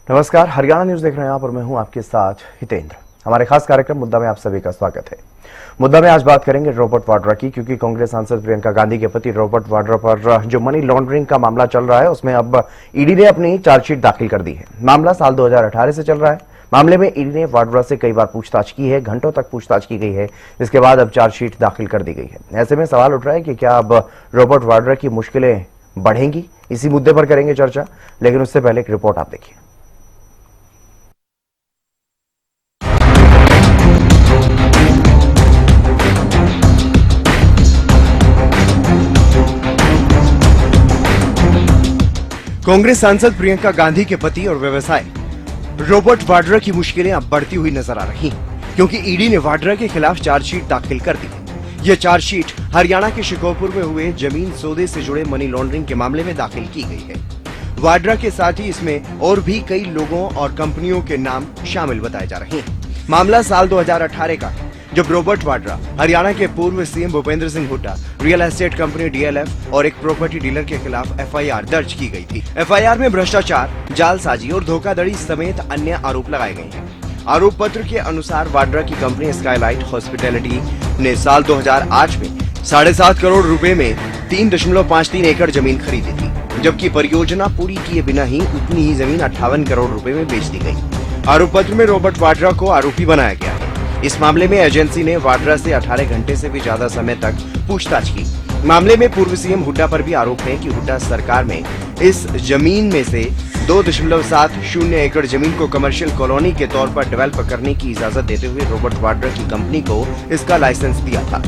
नमस्कार, हरियाणा न्यूज देख रहे हैं आप और मैं हूं आपके साथ हितेंद्र। हमारे खास कार्यक्रम मुद्दा में आप सभी का स्वागत है। मुद्दा में आज बात करेंगे रॉबर्ट वाड्रा की, क्योंकि कांग्रेस सांसद प्रियंका गांधी के पति रॉबर्ट वाड्रा पर जो मनी लॉन्ड्रिंग का मामला चल रहा है, उसमें अब ईडी ने अपनी चार्जशीट दाखिल कर दी है। मामला साल 2018 से चल रहा है। मामले में ईडी ने वाड्रा से कई बार पूछताछ की है, घंटों तक पूछताछ की गई है, जिसके बाद अब चार्जशीट दाखिल कर दी गई है। ऐसे में सवाल उठ रहा है कि क्या अब रॉबर्ट वाड्रा की मुश्किलें बढ़ेंगी? इसी मुद्दे पर करेंगे चर्चा, लेकिन उससे पहले एक रिपोर्ट आप देखिए। कांग्रेस सांसद प्रियंका गांधी के पति और व्यवसायी रॉबर्ट वाड्रा की मुश्किलें अब बढ़ती हुई नजर आ रही हैं, क्योंकि ईडी ने वाड्रा के खिलाफ चार्जशीट दाखिल कर दी है। यह चार्जशीट हरियाणा के शिकोरपुर में हुए जमीन सौदे से जुड़े मनी लॉन्ड्रिंग के मामले में दाखिल की गई है। वाड्रा के साथ ही इसमें और भी कई लोगों और कंपनियों के नाम शामिल बताए जा रहे हैं। मामला साल 2018 का है, जब रॉबर्ट वाड्रा हरियाणा के पूर्व CM Bhupendra Singh Hooda, real estate company DLF और एक प्रॉपर्टी डीलर के खिलाफ एफआईआर दर्ज की गई थी। एफआईआर में भ्रष्टाचार, जालसाजी और धोखाधड़ी समेत अन्य आरोप लगाए गए हैं। आरोप पत्र के अनुसार वाड्रा की कंपनी स्काईलाइट हॉस्पिटैलिटी ने साल 2008 में 7.5 करोड़ रुपए में 3.53 एकड़ जमीन खरीदी थी, जबकि परियोजना पूरी किए बिना ही उतनी ही जमीन 58 करोड़ रुपए में बेच दी गई। आरोप पत्र में रॉबर्ट वाड्रा को आरोपी बनाया गया है। इस मामले में एजेंसी ने वाड्रा से 18 घंटे से भी ज्यादा समय तक पूछताछ की। मामले में पूर्व सीएम हुड्डा पर भी आरोप है कि हुड्डा सरकार में इस जमीन में से 2.70 एकड़ जमीन को कमर्शियल कॉलोनी के तौर पर डेवलप करने की इजाजत देते हुए रॉबर्ट वाड्रा की कंपनी को इसका लाइसेंस दिया था।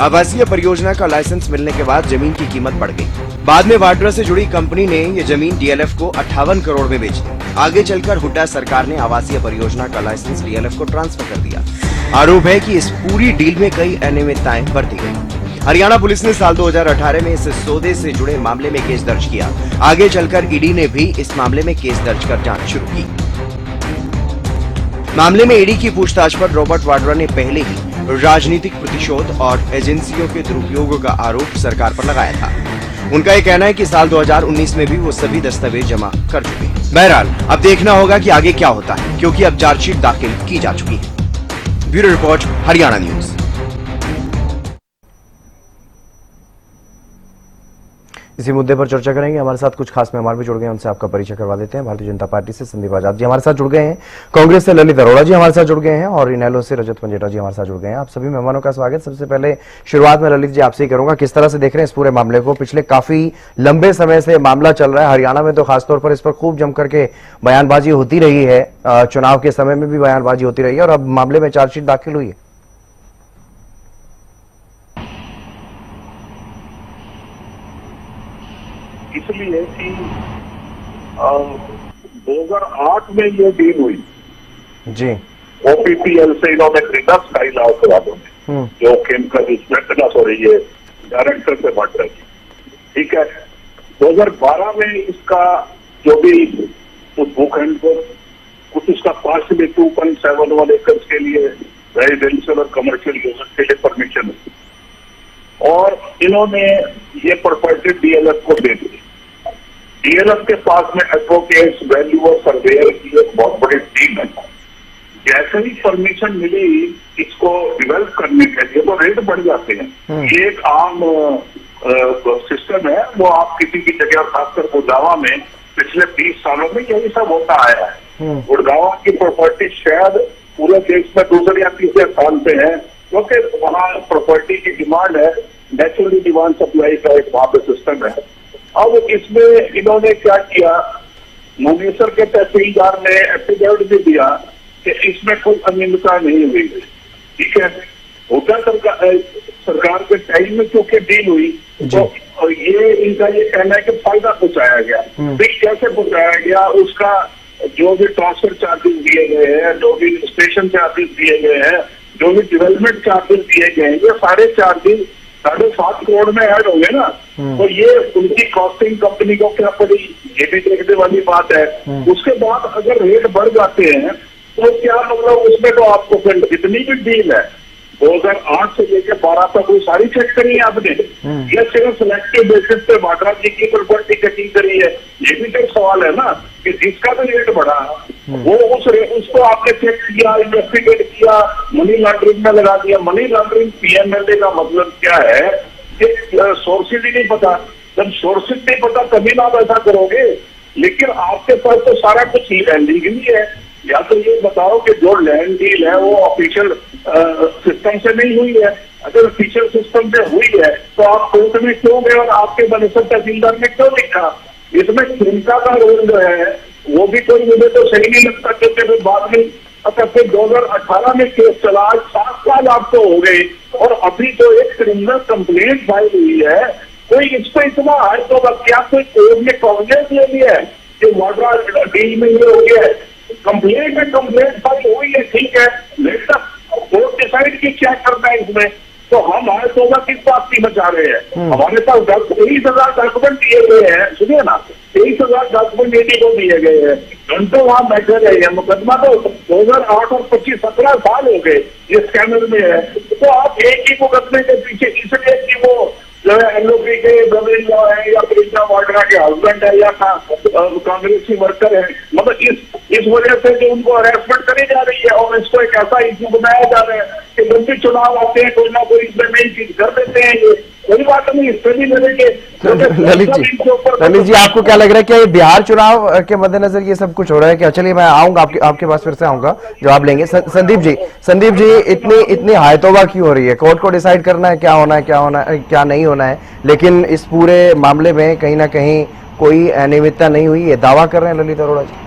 आवासीय परियोजना का लाइसेंस मिलने के बाद जमीन की कीमत बढ़ गई। बाद में वाड्रा से जुड़ी कंपनी ने ये जमीन डीएलएफ को 58 करोड़ में बेच दी। आगे चलकर हुड्डा सरकार ने आवासीय परियोजना का लाइसेंस डीएलएफ को ट्रांसफर कर दिया। आरोप है कि इस पूरी डील में कई अनियमितताएं बरती गई। हरियाणा पुलिस ने साल 2018 में इस सौदे से जुड़े मामले में केस दर्ज किया। आगे चलकर ईडी ने भी इस मामले में केस दर्ज कर जांच शुरू की। मामले में ईडी की पूछताछ पर रॉबर्ट वाड्रा ने पहले ही राजनीतिक प्रतिशोध और एजेंसियों के दुरुपयोग का आरोप सरकार पर लगाया था। उनका यह कहना है कि साल 2019 में भी वो सभी दस्तावेज जमा कर चुके हैं। बहरहाल अब देखना होगा कि आगे क्या होता है, क्योंकि अब चार्जशीट दाखिल की जा चुकी है। Bureau report, Haryana news. इसी मुद्दे पर चर्चा करेंगे। हमारे साथ कुछ खास मेहमान भी जुड़ गए हैं, उनसे आपका परिचय करवा देते हैं। भारतीय जनता पार्टी से संदीप आजाद जी हमारे साथ जुड़ गए हैं, कांग्रेस से ललित अरोड़ा जी हमारे साथ जुड़ गए हैं और इनेलो से रजत मंजेटा जी हमारे साथ जुड़ गए हैं। आप सभी मेहमानों का स्वागत। सबसे पहले शुरुआत में ललित जी आपसे ही करूंगा, किस तरह से देख रहे हैं इस पूरे मामले को? पिछले काफी लंबे समय से मामला चल रहा है, हरियाणा में तो खासतौर पर इस पर खूब जम करके बयानबाजी होती रही है, चुनाव के समय में भी बयानबाजी होती रही है और अब मामले में चार्जशीट दाखिल हुई है। इसलिए कि 2008 में ये डील हुई जी, ओपीपीएल से इन्होंने खरीदा स्काईलाइट वालों ने, जो केमिकल ये डायरेक्टर से बांट रही। ठीक है, 2012 में इसका जो भी उस भूखंड को कुछ उसका पार्शियली 2.71 एकड़ के लिए रेजिडेंशियल और कमर्शियल यूजर के लिए परमिशन हुई और इन्होंने ये प्रॉपर्टी डीएलएफ को दे दी। डीएलएफ के पास में एडवोकेट्स, वैल्यूअर, सर्वेयर की एक बहुत बड़ी टीम है। जैसे ही परमिशन मिली इसको डेवलप करने के लिए तो रेट बढ़ जाते हैं। ये एक आम सिस्टम है, वो आप किसी की जगह, खासकर गुड़गांव में पिछले 20 सालों में यही सब होता आया है। गुड़गांव की प्रॉपर्टी शायद पूरे देश में दूसरे या तीसरे स्थान पे है, क्योंकि वहाँ प्रॉपर्टी की डिमांड है, नेचुरली डिमांड सप्लाई का एक वहां पे सिस्टम है। अब इसमें इन्होंने क्या किया, मुंगेसर के तहसीलदार ने एफिडेविट भी दिया कि इसमें कोई अनियमितता नहीं हुई। ठीक है, हुड्डा सरकार के टाइम में क्योंकि डील हुई तो ये इनका ये कहना है कि फायदा पहुंचाया गया। फिर कैसे पहुंचाया गया, उसका जो भी ट्रांसफर चार्जेस दिए गए हैं, जो भी रजिस्ट्रेशन चार्जेस दिए गए हैं, जो भी डेवलपमेंट चार्जेस दिए गए हैं, ये सारे चार्जेस 7.5 करोड़ में ऐड होंगे ना। तो ये उनकी कॉस्टिंग कंपनी को क्या पड़ी, ये भी देखने वाली बात है। उसके बाद अगर रेट बढ़ जाते हैं तो क्या मतलब उसमें तो आपको जितनी भी डील है 2008 से लेकर 12 तक वो सारी चेक करी है आपने, या सिर्फ सिलेक्टिव बेसिस पे वाड्रा जी की प्रॉपर्टी चेकिंग करी है? ये भी तो एक सवाल है ना कि जिसका भी रेट बढ़ा वो उसको आपने चेक किया, इन्वेस्टिगेट किया, मनी लॉन्ड्रिंग में लगा दिया। मनी लॉन्ड्रिंग पीएमएलए का मतलब क्या है कि सोर्सेज ही नहीं पता। जब सोर्सेज नहीं पता तभी ना आप ऐसा करोगे। लेकिन आपके पास तो सारा कुछ लीगली है। या तो ये बताओ कि जो लैंड डील है वो ऑफिशियल सिस्टम से नहीं हुई है। अगर ऑफिशियल सिस्टम से हुई है तो आप कोर्ट में क्यों गए और आपके बनस्पत तहसीलदार ने क्यों लिखा? इसमें चिंता का रोल जो है वो भी कोई मुझे तो सही नहीं लगता, क्योंकि फिर बाद में फिर 2018 में केस चला, आज 7 साल आपको हो गए और अभी तो एक क्रिमिनल कंप्लेंट फाइल हुई है। कोई इस पर इतना है तो क्या कोई कोर्ट ने कॉन्फिडेंस ले लिया है कि वाड्रा डील में ये हो गया है? कंप्लेंट फाइल हुई है, ठीक है, लेकिन कोर्ट डिसाइड की क्या करना है इसमें। तो हम आए तो किस बात की बचा रहे हैं? हमारे पास 23,000 डॉक्यूमेंट दिए गए हैं, सुनिए ना, 23,000 डॉक्यूमेंट ईडी को दिए गए हैं, घंटों वहां बैठे रहे हैं। मुकदमा तो 2008 और 17 साल हो गए ये स्कैनर में है। तो आप एक ही मुकदमे के पीछे इसलिए कि वो जो है एलओपी के ब्रदर लॉ है या प्रियंका वाड्रा के हस्बैंड है या कांग्रेसी वर्कर है, मतलब इस वजह से जो उनको हरासमेंट करी जा रही है और इसको एक ऐसा इशू बनाया जा रहा है कि जब भी चुनाव आते हैं कोई ना कोई इसमें नई चीज कर देते हैं। ये कोई बात नहीं, इससे भी लड़ेंगे। ललित जी, आपको क्या लग रहा है कि ये बिहार चुनाव के मद्देनजर ये सब कुछ हो रहा है? क्या, चलिए मैं आऊंगा आपके पास, फिर से आऊंगा, जवाब लेंगे। संदीप जी, इतनी हायतोबा क्यों हो रही है? कोर्ट को डिसाइड करना है क्या होना है, क्या नहीं होना है, लेकिन इस पूरे मामले में कहीं ना कहीं कोई अनियमितता नहीं हुई, ये दावा कर रहे हैं ललित अरोड़ा जी।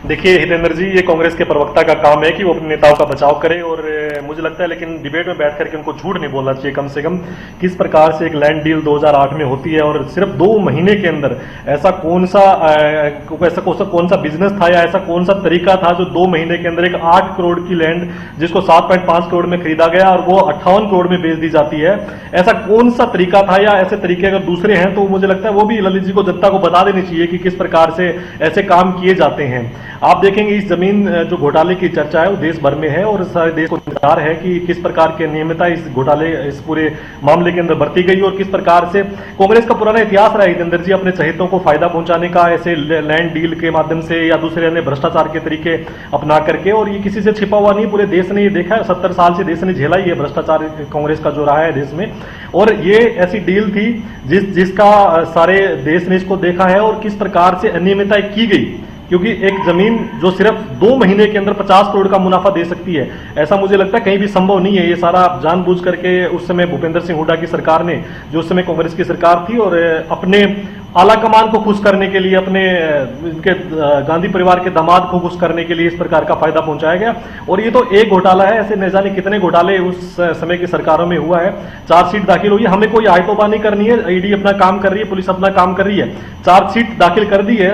देखिए हितेंद्र जी, ये कांग्रेस के प्रवक्ता का काम है कि वो अपने नेताओं का बचाव करे, और मुझे लगता है लेकिन डिबेट में बैठ करके उनको झूठ नहीं बोलना चाहिए। कम से कम किस प्रकार से एक लैंड डील 2008 में होती है और सिर्फ 2 महीने के अंदर ऐसा कौन सा बिजनेस था या ऐसा कौन सा तरीका था जो 2 महीने के अंदर एक 8 करोड़ की लैंड जिसको 7.5 करोड़ में खरीदा गया और वो 58 करोड़ में बेच दी जाती है? ऐसा कौन सा तरीका था, या ऐसे तरीके अगर दूसरे हैं तो मुझे लगता है वो भी ललित जी को, जनता को बता देनी चाहिए कि किस प्रकार से ऐसे काम किए जाते हैं। आप देखेंगे इस जमीन जो घोटाले की चर्चा है वो देश भर में है और सारे देश को इंतजार है कि किस प्रकार की अनियमितता इस घोटाले, इस पूरे मामले के अंदर बरती गई और किस प्रकार से कांग्रेस का पुराना इतिहास रहा है हितेंद्र जी अपने चहेतों को फायदा पहुंचाने का, ऐसे लैंड डील के माध्यम से या दूसरे अन्य भ्रष्टाचार के तरीके अपना करके। और ये किसी से छिपा हुआ नहीं, पूरे देश ने ये देखा है, 70 साल से देश ने झेला ही है भ्रष्टाचार कांग्रेस का जो रहा है देश में। और ये ऐसी डील थी जिसका सारे देश ने इसको देखा है और किस प्रकार से अनियमितताएं की गई, क्योंकि एक जमीन जो सिर्फ 2 महीने के अंदर 50 करोड़ का मुनाफा दे सकती है, ऐसा मुझे लगता है कहीं भी संभव नहीं है। ये सारा जानबूझ करके उस समय भूपेंद्र सिंह हुड्डा की सरकार ने, जो उस समय कांग्रेस की सरकार थी, और अपने आला कमान को खुश करने के लिए, अपने इनके गांधी परिवार के दामाद को खुश करने के लिए इस प्रकार का फायदा पहुंचाया गया। और ये तो एक घोटाला है, ऐसे न जाने कितने घोटाले उस समय की सरकारों में हुआ है। चार्जशीट दाखिल हुई है, हमें कोई आयतोबा नहीं करनी है, ईडी अपना काम कर रही है, पुलिस अपना काम कर रही है। चार्जशीट दाखिल कर दी है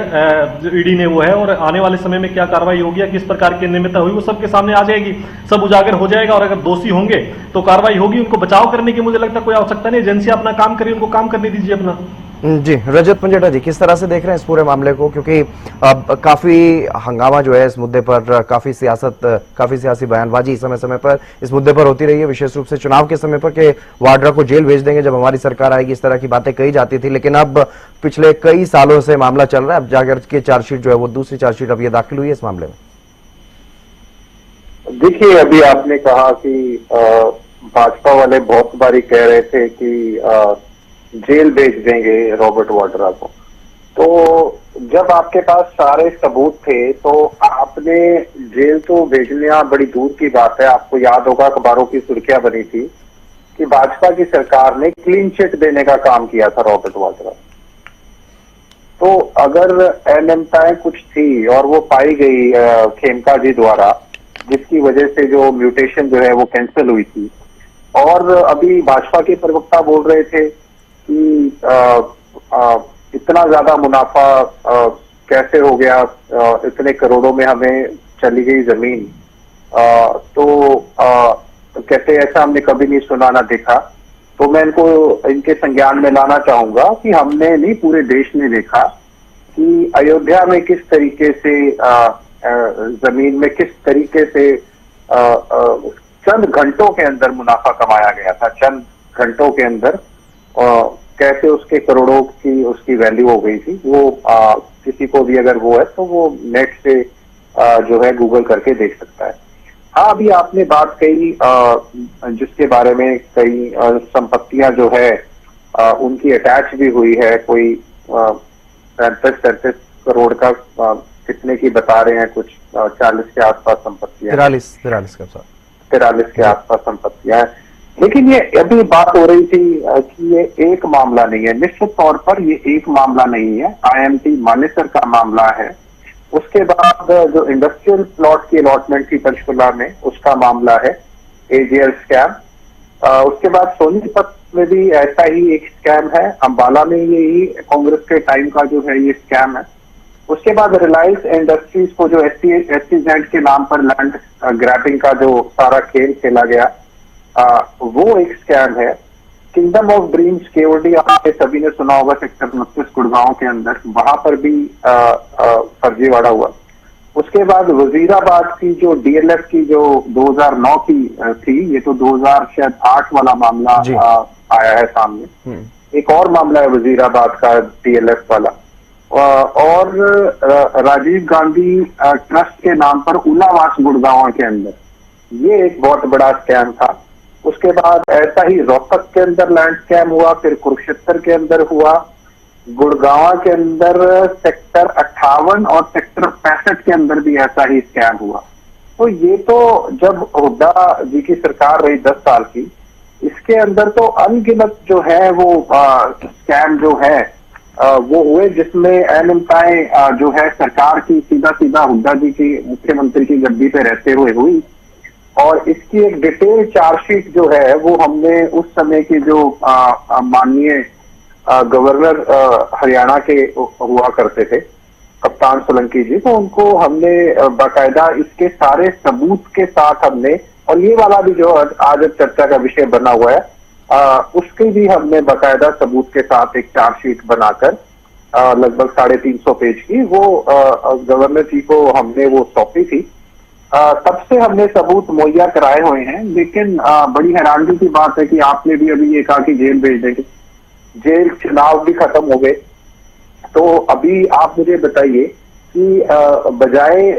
ईडी ने, वो है, और आने वाले समय में क्या कार्रवाई होगी, किस प्रकार की अनियमितता हुई, वो सबके सामने आ जाएगी, सब उजागर हो जाएगा। और अगर दोषी होंगे तो कार्रवाई होगी। उनको बचाव करने की मुझे लगता है कोई आवश्यकता नहीं, एजेंसी अपना काम करिए, उनको काम करने दीजिए अपना। जी, रजत पंजेटा जी, किस तरह से देख रहे हैं इस पूरे मामले को? क्योंकि अब काफी हंगामा जो है इस मुद्दे पर, काफी सियासी बयानबाजी समय समय पर इस मुद्दे पर होती रही है, विशेष रूप से चुनाव के समय पर कि वाड्रा को जेल भेज देंगे जब हमारी सरकार आएगी, इस तरह की बातें कही जाती थी। लेकिन अब पिछले कई सालों से मामला चल रहा है, अब जाकर के चार्जशीट जो है वो दूसरी चार्जशीट अब ये दाखिल हुई है इस मामले में। देखिए, अभी आपने कहा कि भाजपा वाले बहुत बारी कह रहे थे कि जेल भेज देंगे रॉबर्ट वाड्रा को। तो जब आपके पास सारे सबूत थे तो आपने जेल तो भेजना बड़ी दूर की बात है। आपको याद होगा अखबारों की सुर्खियां बनी थी कि भाजपा की सरकार ने क्लीन चिट देने का काम किया था रॉबर्ट वाड्रा। तो अगर अनियमितताएं कुछ थी और वो पाई गई खेमका जी द्वारा, जिसकी वजह से जो म्यूटेशन जो है वो कैंसिल हुई थी, और अभी भाजपा के प्रवक्ता बोल रहे थे कि इतना ज्यादा मुनाफा कैसे हो गया, इतने करोड़ों में हमें चली गई जमीन, तो कहते ऐसा हमने कभी नहीं सुना ना देखा। तो मैं इनके संज्ञान में लाना चाहूंगा कि हमने नहीं, पूरे देश ने देखा कि अयोध्या में किस तरीके से जमीन में किस तरीके से चंद घंटों के अंदर मुनाफा कमाया गया था, चंद घंटों के अंदर कैसे उसके करोड़ों की उसकी वैल्यू हो गई थी। वो किसी को भी अगर वो है तो वो नेट से जो है गूगल करके देख सकता है। हाँ, अभी आपने बात कही जिसके बारे में कई संपत्तियां जो है उनकी अटैच भी हुई है, कोई 35-37 करोड़ का कितने की बता रहे हैं, कुछ 40 के आसपास संपत्तियां, 43 के आसपास संपत्तियां हैं। लेकिन ये अभी बात हो रही थी कि ये एक मामला नहीं है, निश्चित तौर पर ये एक मामला नहीं है, IMT मानेसर का मामला है। उसके बाद जो इंडस्ट्रियल प्लॉट की अलॉटमेंट थी पंचकुला में, उसका मामला है AGL स्कैम। उसके बाद सोनीपत में भी ऐसा ही एक स्कैम है, अंबाला में यही कांग्रेस के टाइम का जो है ये स्कैम है। उसके बाद रिलायंस इंडस्ट्रीज को जो SEZ के नाम पर लैंड ग्रैबिंग का जो सारा खेल खेला गया वो एक स्कैम है। किंगडम ऑफ ड्रीम्स KOD आपने सभी ने सुना होगा, सेक्टर 29 गुड़गांव के अंदर, वहां पर भी फर्जीवाड़ा हुआ। उसके बाद वजीराबाद की जो DLF की जो 2009 की थी, ये तो 2008 वाला मामला आया है सामने। एक और मामला है वजीराबाद का DLF वाला, और राजीव गांधी ट्रस्ट के नाम पर उलावास गुड़गांव के अंदर, ये एक बहुत बड़ा स्कैम था। उसके बाद ऐसा ही रोहतक के अंदर लैंड स्कैम हुआ, फिर कुरुक्षेत्र के अंदर हुआ, गुड़गांव के अंदर सेक्टर 58 और सेक्टर 65 के अंदर भी ऐसा ही स्कैम हुआ। तो ये तो जब हुड्डा जी की सरकार रही 10 साल की, इसके अंदर तो अनगिनत जो है वो स्कैम जो है वो हुए, जिसमें अनियमितताएं जो है सरकार की सीधा हुड्डा जी की मुख्यमंत्री की गद्दी पे रहते हुए हुई। और इसकी एक डिटेल चार्जशीट जो है वो हमने उस समय के जो माननीय गवर्नर हरियाणा के हुआ करते थे कप्तान सोलंकी जी, तो उनको हमने बाकायदा इसके सारे सबूत के साथ हमने, और ये वाला भी जो आज चर्चा का विषय बना हुआ है उसकी भी हमने बाकायदा सबूत के साथ एक चार्जशीट बनाकर लगभग 350 पेज की वो गवर्नर जी को हमने वो सौंपी थी। तब से हमने सबूत मुहैया कराए हुए हैं। लेकिन बड़ी हैरानगी की बात है कि आपने भी अभी ये कहा कि जेल भेज देंगे, जेल चुनाव भी खत्म हो गए, तो अभी आप मुझे बताइए कि बजाय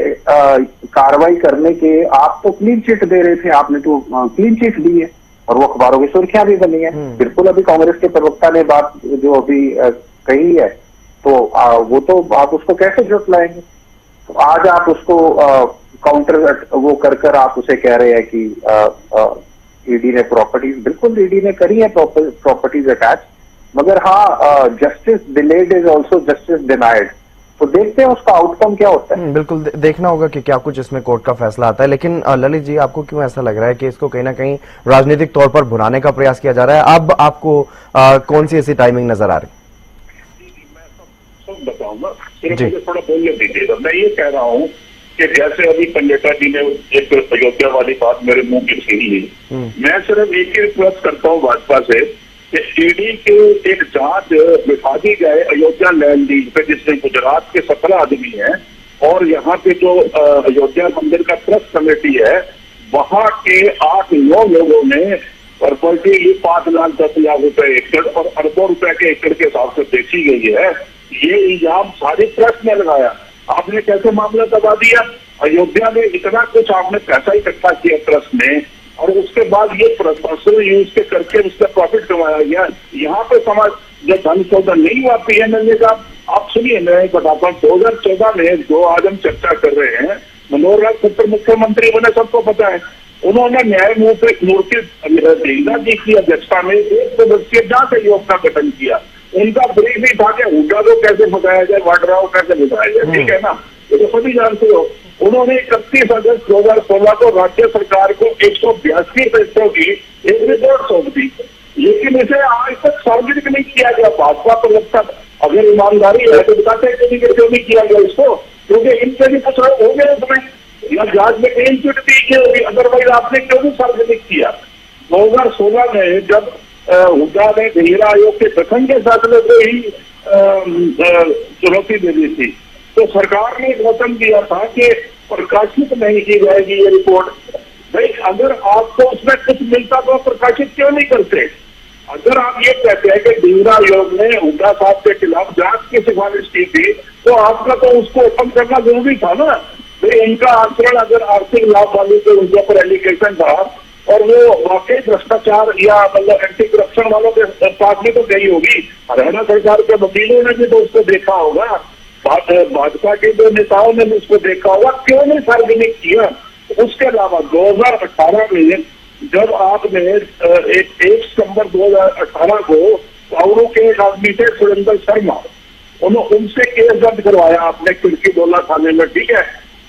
कार्रवाई करने के आप तो क्लीन चिट दे रहे थे, आपने तो क्लीन चिट दी है और वो अखबारों की सुर्खियां भी बनी है। बिल्कुल अभी कांग्रेस के प्रवक्ता ने बात जो अभी कही है, तो वो तो आप उसको कैसे जुटलाएंगे? तो आज आप उसको काउंटर वो कर आप उसे कह रहे हैं कि ईडी ने प्रॉपर्टीज, बिल्कुल ईडी ने करी है प्रॉपर्टीज अटैच, मगर हाँ justice delayed is also justice denied. तो देखते हैं उसका आउटकम क्या होता है। बिल्कुल देखना होगा कि क्या कुछ इसमें कोर्ट का फैसला आता है। लेकिन ललित जी, आपको क्यों ऐसा लग रहा है कि इसको कहीं ना कहीं राजनीतिक तौर पर भुनाने का प्रयास किया जा रहा है? अब आपको कौन सी ऐसी टाइमिंग नजर आ रही? मैं सब बताऊंगा, सिर्फ मुझे थोड़ा बोलने दीजिएगा। मैं ये कह रहा हूँ कि जैसे अभी पंडिता जी ने एक अयोध्या वाली बात मेरे मुंह की छीनी है, मैं सिर्फ एक ही रिक्वेस्ट करता हूँ भाजपा से कि ईडी के एक जांच बिठा दी जाए अयोध्या लैंड डील पे, जिसमें गुजरात के 17 आदमी हैं और यहाँ पे जो अयोध्या मंदिर का ट्रस्ट कमेटी है वहां के 8-9 लोगों ने प्रॉपर्टी 5 लाख 10 लाख रुपए एकड़ और अरबों रुपए के एकड़ के हिसाब से बेची गई है। ये इल्जाम सारे ट्रस्ट ने लगाया। आपने कैसे मामला दबा दिया? अयोध्या में इतना कुछ आपने पैसा इकट्ठा किया ट्रस्ट ने, और उसके बाद ये पर्सनल यूज के करके उसका प्रॉफिट कमाया गया। यहाँ पे समाज जब धन शोधन नहीं हुआ PNL का, आप सुनिए मैं बताता हूँ, 2014 में जो आज हम चर्चा कर रहे हैं, मनोहर लाल खट्टर मुख्यमंत्री बने, सबको पता है। उन्होंने न्यायमूर्ति देवदा जी की अध्यक्षता में 1 सदस्यीय जांच आयोग का गठन किया। उनका ब्रीफ भी था कि हुड्डा को कैसे भगाया जाए, वाड्रा को कैसे भगाया जाए, ठीक है ना, ये तो सभी जानते हो। उन्होंने 31 अगस्त 2016 को राज्य सरकार को 182 पैसों की एक रिपोर्ट सौंप दी, लेकिन इसे आज तक सार्वजनिक नहीं किया गया। भाजपा प्रवक्ता अगर ईमानदारी है तो बताते हैं कि क्यों नहीं किया गया इसको, क्योंकि इनसे भी कुछ हो गया उसमें, या जांच में क्लीन चिट दी क्यों होगी, अदरवाइज आपने क्यों भी सार्वजनिक किया? 2016 में जब हुड्डा ने गहिरा आयोग के गठन के फैसले को ही चुनौती दे दी थी, तो सरकार ने एक वचन दिया था कि प्रकाशित नहीं की जाएगी ये रिपोर्ट। भाई अगर आपको उसमें कुछ मिलता तो आप प्रकाशित क्यों नहीं करते? अगर आप ये कहते हैं कि डींगरा आयोग ने हुड्डा साहब के खिलाफ जांच की सिफारिश की थी, तो आपका तो उसको ओपन करना जरूरी था ना। भाई उनका आचरण अगर आर्थिक लाभ वाले के उनके ऊपर एलिगेशन था और वो वाकई भ्रष्टाचार या मतलब एंटी करप्शन वालों के पास में तो गई होगी, हरियाणा सरकार के वकीलों ने भी तो उसको देखा होगा, भाजपा के जो नेताओं ने भी उसको देखा होगा, क्यों नहीं सार्वजनिक किया? उसके अलावा 2018 में जब आपने 1 सितंबर 2018 को पाउरो के राजनीतिक सुरेंद्र शर्मा उनसे केस दर्ज करवाया आपने खिड़की डोला थाने में, ठीक है।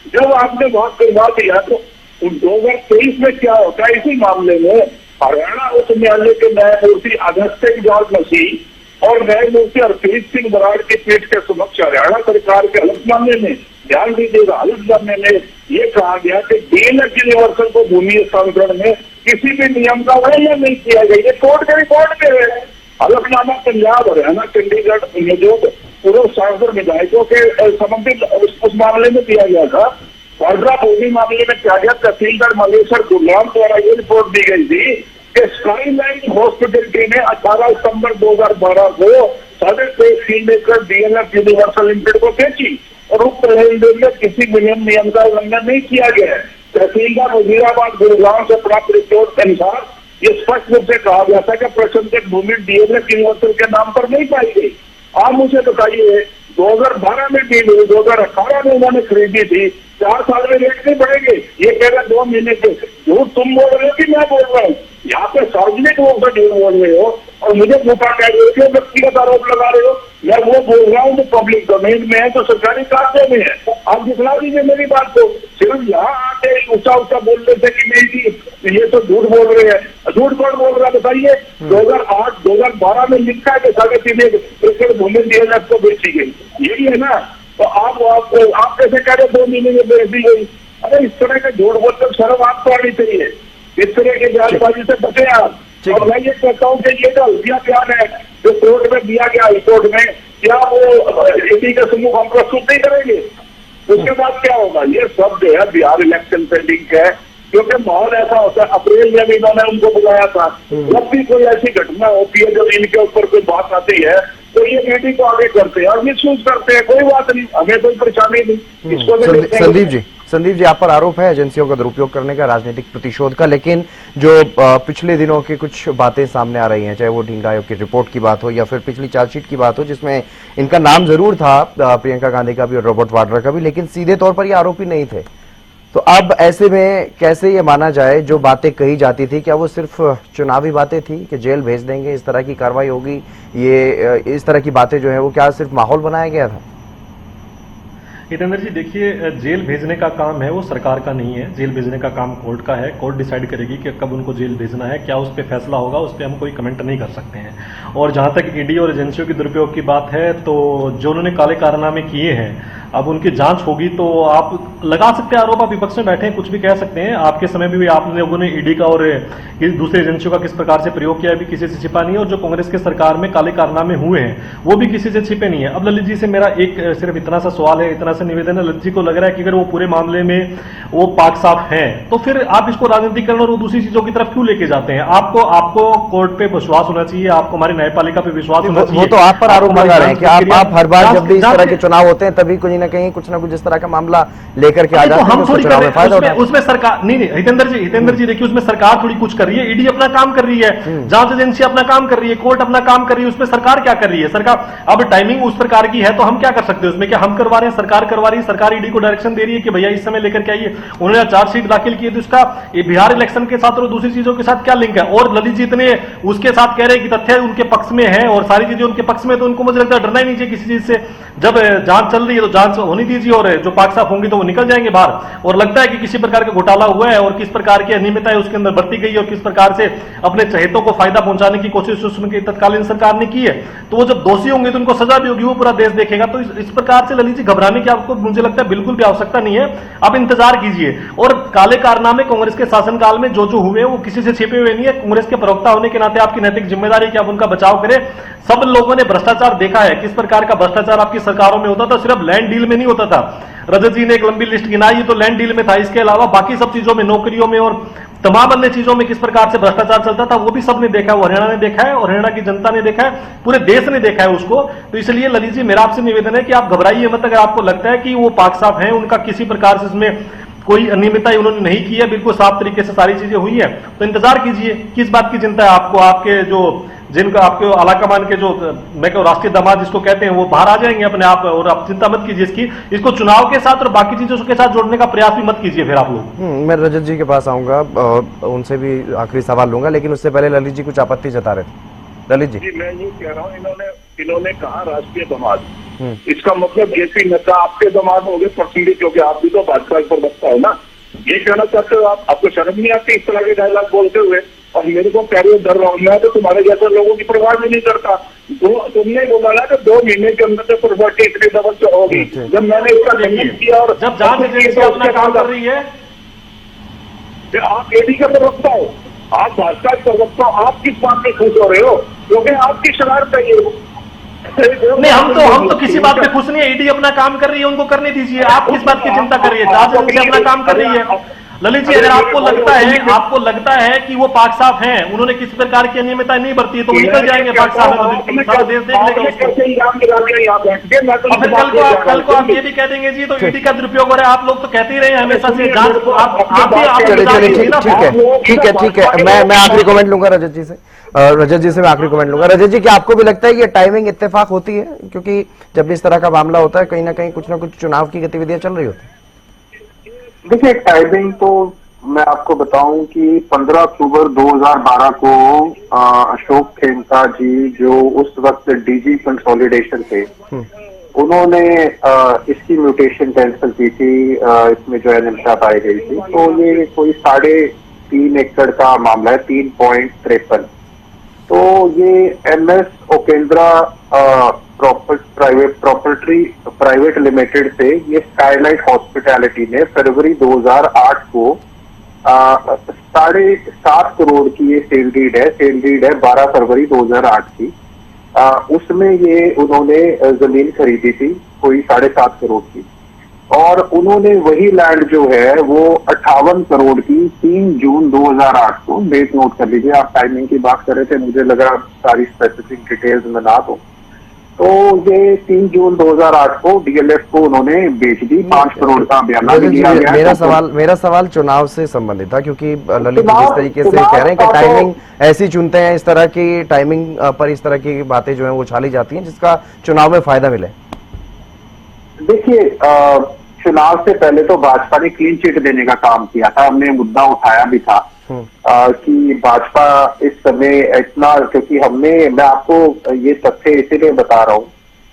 जब आपने वहां करवा दिया तो 2023 में क्या होता है? इसी मामले में हरियाणा उच्च न्यायालय के न्यायमूर्ति अगस्त्य जॉर्ज मसीह और न्यायमूर्ति हरप्रीत सिंह बराड़ की पीठ के समक्ष हरियाणा सरकार के हलफ मामले में, ध्यान दीजिएगा, हलफनामे में ये कहा गया कि डीएलएफ यूनिवर्सल को भूमि हस्तांतरण में किसी भी नियम का उल्लंघन नहीं किया गया। ये कोर्ट के रिपोर्ट में है। हलफनामा पंजाब, हरियाणा, चंडीगढ़ मौजूद पूर्व सांसद विधायकों के संबंधित उस मामले में दिया गया था। वाड्रा भूमि मामले में क्या गया? तहसीलदार मलेश्वर गुरनाम द्वारा ये रिपोर्ट दी गई थी कि स्काईलाइन हॉस्पिटलिटी ने 18 सितंबर 2012 को 3.5 एकड़ डीएलएफ यूनिवर्सल लिमिटेड को बेची और उक्त लेन देन में किसी मिनिमम नियम का उल्लंघन नहीं किया गया। तहसीलदार वजीराबाद गुरुग्राम से प्राप्त रिपोर्ट के अनुसार ये स्पष्ट रूप से कहा गया था कि प्रशंसित भूमि डीएलएफ यूनिवर्सल के नाम पर नहीं पाई गई। आप मुझे बताइए, 2012 में दी गई, 2018 में उन्होंने खरीदी थी, 4 साल में रेट नहीं बढ़ेंगे? ये कह रहे 2 महीने के झूठ तुम बोल रहे हो कि मैं बोल रहा हूँ? यहाँ पे सार्वजनिक रूप से झूठ बोल रहे हो और मुझे झूठा कह रहे हो, व्यक्तिगत आरोप लगा रहे हो। मैं वो बोल रहा हूँ जो पब्लिक डोमेन में है, तो सरकारी कागजों में है। आप दिखला दीजिए मेरी बात को। सिर्फ यहाँ आके ऊंचा ऊंचा बोल रहे थे कि नहीं जी ये तो झूठ बोल रहे हैं। झूठ कौन बोल रहा है बताइए? 2008-2012 में लिखा है कि 3.5 एकड़ भूमि डीएलएफ को बेची गई, यही है ना? तो आप कैसे कह रहे 2 महीने में बेच दी गई? अरे इस तरह के झूठ बोलकर शर्म आपको आनी चाहिए। इस तरह की बयानबाजी से बचे आप। और मैं ये कहता हूँ कि ये जो हल्फिया बयान है जो कोर्ट में दिया गया, हाईकोर्ट में, क्या वो एडी का समूह हम प्रस्तुत नहीं करेंगे? उसके बाद क्या होगा? ये सब जो है बिहार इलेक्शन पे लिंक है, क्योंकि माहौल ऐसा होता है। अप्रैल में भी इन्होंने उनको बुलाया था। जब भी कोई ऐसी घटना होती है जब इनके ऊपर कोई बात आती है तो ये मीटिंग को आगे करते हैं और मिसयूज करते हैं। कोई बात नहीं, हमें कोई परेशानी नहीं। इसको संदीप जी, आप पर आरोप है एजेंसियों का दुरुपयोग करने का, राजनीतिक प्रतिशोध का, लेकिन जो पिछले दिनों की कुछ बातें सामने आ रही हैं, चाहे वो ढींगरा आयोग की रिपोर्ट की बात हो या फिर पिछली चार्जशीट की बात हो, जिसमें इनका नाम जरूर था, प्रियंका गांधी का भी और रॉबर्ट वाड्रा का भी, लेकिन सीधे तौर पर ये आरोपी नहीं थे। तो अब ऐसे में कैसे ये माना जाए जो बातें कही जाती थी, क्या वो सिर्फ चुनावी बातें थी कि जेल भेज देंगे, इस तरह की कार्रवाई होगी, ये इस तरह की बातें जो है वो क्या सिर्फ माहौल बनाया गया था? हितेंद्र जी देखिए, जेल भेजने का काम है वो सरकार का नहीं है। जेल भेजने का काम कोर्ट का है। कोर्ट डिसाइड करेगी कि कब उनको जेल भेजना है, क्या उस पर फैसला होगा, उस पर हम कोई कमेंट नहीं कर सकते हैं। और जहां तक ईडी और एजेंसियों की दुरुपयोग की बात है, तो जो उन्होंने काले कारनामे किए हैं अब उनकी जांच होगी, तो आप लगा सकते हैं आरोप, आप विपक्ष में बैठे हैं, कुछ भी कह सकते हैं। आपके समय में भी आप लोगों ने ईडी का और दूसरे एजेंसियों का किस प्रकार से प्रयोग किया, भी किसी से छिपा नहीं है। और जो कांग्रेस के सरकार में काले कारनामे हुए हैं वो भी किसी से छिपे नहीं है। अब ललित जी से मेरा एक सिर्फ इतना सा सवाल है, इतना सा निवेदन है। ललित जी को लग रहा है कि अगर वो पूरे मामले में वो पाक साफ हैं, तो फिर आप इसको राजनीतिकरण और दूसरी चीजों की तरफ क्यों लेके जाते हैं? आपको कोर्ट पे विश्वास होना चाहिए, आपको हमारी न्यायपालिका पे विश्वास होना चाहिए। वो तो आप पर आरोप लगा रहे हैं कि आप हर बार जब भी इस तरह के चुनाव होते हैं तभी कहीं ना कहीं कुछ ना कुछ इस तरह का मामला लेकर के आ जाते हैं। हम थोड़ी उसमें सरकार नहीं, हितेंद्र जी देखिए, उसमें सरकार थोड़ी कुछ कर रही है। ईडी अपना काम कर रही है, जांच एजेंसी अपना काम कर रही है, कोर्ट अपना काम कर रही है। उसमें सरकार क्या कर रही है? सरकार अब टाइमिंग उस प्रकार की है तो हम क्या कर सकते हैं उसमें? क्या हम करवा रहे हैं? सरकार करवा रही है। सरकार ईडी को डायरेक्शन दे रही है कि भैया इस समय लेकर के आइए। उन्होंने चार्जशीट दाखिल की है, तो इसका बिहार इलेक्शन के साथ और दूसरी चीजों के साथ क्या लिंक है? और ललित जी इतने उसके साथ कह रहे हैं कि तथ्य उनके पक्ष में है और सारी चीजें उनके पक्ष में, तो उनको मुझे लगता है डरना ही नहीं चाहिए किसी चीज से। जब जांच चल रही है तो जांच होनी दीजिए और जो पाक साफ होंगी तो वो निकल जाएंगे बाहर। और लगता है कि किसी प्रकार का घोटाला हुआ है और किस प्रकार की अनियमितता है उसके अंदर बरती गई और किस प्रकार से अपने चहेतों को फायदा पहुंचाने की कोशिश उसमें तत्कालीन सरकार ने की है, तो वो जब दोषी होंगे तो उनको सजा भी होगी, वो पूरा देश देखेगा। तो इस प्रकार से ललित जी घबराने की आपको मुझे लगता है बिल्कुल भी आवश्यकता नहीं है। आप इंतजार कीजिए। और काले कारनामे कांग्रेस के शासनकाल में जो जो हुए वो किसी से छिपे हुए नहीं है। कांग्रेस के प्रवक्ता होने के नाते आपकी नैतिक जिम्मेदारी है कि आप उनका बचाव करें। सब लोगों ने भ्रष्टाचार देखा है, किस प्रकार का भ्रष्टाचार आपकी सरकारों में होता था। सिर्फ लैंड डील में नहीं होता था, रजत जी ने एक लंबी लिस्ट गिनाई, तो लैंड डील में था। इसके अलावा बाकी सब चीजों में, नौकरियों में और तमाम अन्य चीजों में किस प्रकार से भ्रष्टाचार चलता था वो भी सबने देखा है। वो हरियाणा ने देखा है और हरियाणा की जनता ने देखा है, पूरे देश ने देखा है उसको। तो इसलिए ललित जी, मेरा आपसे निवेदन है कि आप घबराइए मत। अगर आपको लगता है कि वो पाक साफ है, उनका किसी प्रकार से इसमें कोई अनियमितता उन्होंने नहीं की है, बिल्कुल साफ तरीके से सारी चीजें हुई है, तो इंतजार कीजिए। किस बात की चिंता है आपको? आपके जो जिनका आपके आलाकमान के जो मैं कहूँ राष्ट्रीय दामाद जिसको कहते हैं वो बाहर आ जाएंगे अपने आप, और आप चिंता मत कीजिए इसकी। इसको चुनाव के साथ और बाकी चीजों के साथ जोड़ने का प्रयास भी मत कीजिए फिर आप लोग। मैं रजत जी के पास आऊंगा, उनसे भी आखिरी सवाल लूंगा, लेकिन उससे पहले ललित जी कुछ आपत्ति जता रहे थे। ललित जी, मैं ये कह रहा हूँ, इन्होंने कहा राष्ट्रीय दामाद, इसका मतलब जेपी नड्डा आपके दामाद हो गए पर्सनली, क्योंकि आप भी तो भाजपा पर बचता हो ना। ये कहना चाहते हो आप? आपको शर्म नहीं आती इस तरह के डायलॉग बोलते हुए? और मेरे को कह रहे हो डर रहा हूं मैं, तो तुम्हारे जैसे लोगों की परवाह भी नहीं करता। तुमने बोला ना कि 2 महीने के अंदर तो प्रॉपर्टी इतनी डबल से होगी। जब मैंने इसका खंडन किया और जब जांच एजेंसी अपना काम कर रही है, आप एडी का प्रवक्ता हो, आप भाजपा के प्रवक्ता हो, आप किस बात पे खुश हो रहे हो? क्योंकि आपकी शरारत है ये। नहीं, हम तो किसी बात पे खुश नहीं है। ईडी अपना काम कर रही है, उनको करने दीजिए। आप किस बात की चिंता कर रही है? जांच एजेंसी अपना काम कर रही है। ललित जी, अगर आपको लगता है कि वो पाक साफ हैं, उन्होंने किसी प्रकार की अनियमितता नहीं बरती है, तो वो निकल जाएंगे पाक साफ है, सारा देश देख लेगा उसको। फिर कल को आप ये भी कह देंगे जी तो ईडी का दुरुपयोग हो रहा है। आप लोग तो कहते ही रहे हैं हमेशा से, जांच ठीक है। मैं आखिरी कमेंट लूंगा रजत जी से। मैं आखिरी कमेंट लूंगा। रजत जी, क्या आपको भी लगता है कि ये टाइमिंग इत्तेफाक होती है? क्योंकि जब भी इस तरह का मामला होता है, कहीं ना कहीं कुछ ना कुछ चुनाव की गतिविधियां चल रही होती है। देखिए, टाइमिंग तो मैं आपको बताऊं कि 15 अक्टूबर 2012 को अशोक खेमका जी, जो उस वक्त डीजी कंसोलिडेशन थे, उन्होंने इसकी म्यूटेशन कैंसिल की थी। इसमें जो अनियमितता पाई गई थी, तो ये कोई 3.5 एकड़ का मामला है, 3.53। तो ये MS ओकेंद्रा प्राइवेट लिमिटेड से ये स्काईलाइट हॉस्पिटैलिटी ने फरवरी 2008 को 7.5 करोड़ की ये सेल डीड है 12 फरवरी 2008 की। उसमें ये उन्होंने जमीन खरीदी थी कोई 7.5 करोड़ की, और उन्होंने वही लैंड जो है वो 58 करोड़ की 3 जून 2008 को, डेट नोट कर लीजिए। आप टाइमिंग की बात कर रहे थे, मुझे लगा सारी स्पेसिफिक डिटेल्स में ना दूं, तो ये 3 जून 2008 को DLF को उन्होंने बेच दी। 5 करोड़ का बयाना भी दिया गया। मेरा सवाल चुनाव से संबंधित था, क्योंकि ललित जी जिस तरीके से कह रहे हैं कि टाइमिंग ऐसी चुनते हैं, इस तरह की टाइमिंग पर इस तरह की बातें जो है वो छाली जाती हैं जिसका चुनाव में फायदा मिले। देखिए, चुनाव से पहले तो भाजपा ने क्लीन चिट देने का काम किया था। हमने मुद्दा उठाया भी था कि भाजपा इस समय इतना, क्योंकि मैं आपको ये तथ्य इसीलिए बता रहा हूँ,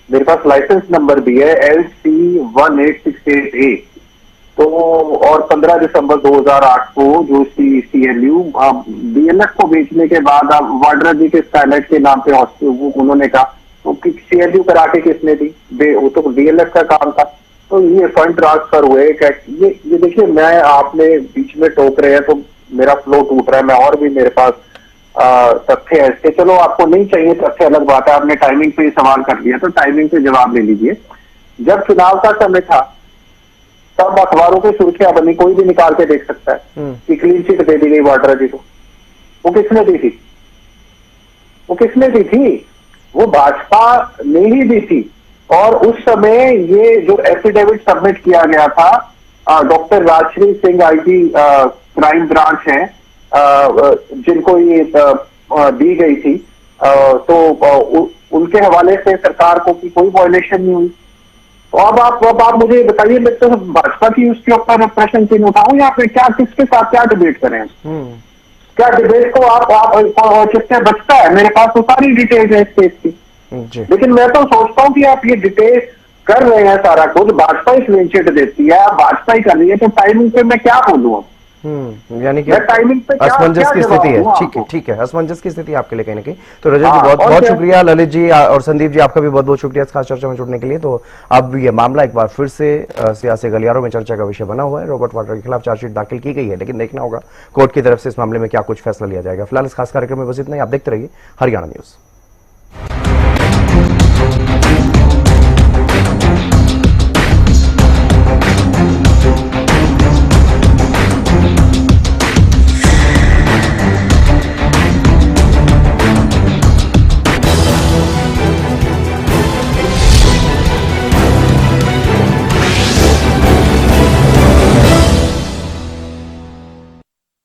मेरे पास लाइसेंस नंबर भी है LC 1868A। तो और 15 दिसंबर 2008 को जो CLU DLF को बेचने के बाद वाड्रा जी के स्काईलाइट के नाम पे उन्होंने कहा, तो CLU करा के किसने दी? वो तो DLF का काम था। तो ये फंड ट्रांसफर हुए। ये देखिए, मैं आपने बीच में टोक रहे हैं तो मेरा फ्लो टूट रहा है। मैं और भी मेरे पास तथ्य है इसके। चलो, आपको नहीं चाहिए तथ्य अलग बात है, आपने टाइमिंग पे सवाल कर लिया तो टाइमिंग पे जवाब ले लीजिए। जब चुनाव का समय था तब अखबारों की सुर्खियां बनी, कोई भी निकाल के देख सकता है कि क्लीन चिट दे दी गई वाड्रा जी को। वो किसने दी थी? वो भाजपा ने ही दी थी। और उस समय ये जो एफिडेविट सबमिट किया गया था, doctor Rajshree Singh IG crime branch है, जिनको ये दी गई थी, तो उनके हवाले से सरकार को की कोई वायलेशन नहीं हुई। तो अब आप मुझे बताइए, मैं तो भाजपा की उसके ऊपर प्रश्न चिन्ह उठाऊं या फिर क्या, किसके साथ क्या डिबेट करें? क्या डिबेट को आप किससे बचता है? मेरे पास तो सारी डिटेल्स है इस केस की। लेकिन मैं तो सोचता हूँ कि आप ये डिटेल कर रहे हैं सारा कुछ, भाजपा ही क्लीन चिट देती है, भाजपा ही कर रही है, तो टाइमिंग पे मैं क्या बोलूँ? यानी कि मैं टाइमिंग पे असमंजस की स्थिति है। दूं ठीक है, आपको? ठीक है, असमंजस की स्थिति आपके लिए कहीं ना कहीं। तो रजत जी हाँ, बहुत और बहुत क्या? शुक्रिया, ललित जी और संदीप जी आपका भी बहुत बहुत शुक्रिया इस खास चर्चा में जुड़ने के लिए। तो अब ये मामला एक बार फिर से सियासी गलियारों में चर्चा का विषय बना हुआ है। रॉबर्ट वाड्रा के खिलाफ चार्जशीट दाखिल की गई है, लेकिन देखना होगा कोर्ट की तरफ से इस मामले में क्या कुछ फैसला लिया जाएगा। फिलहाल इस खास कार्यक्रम में बस इतना ही। आप देखते रहिए हरियाणा न्यूज।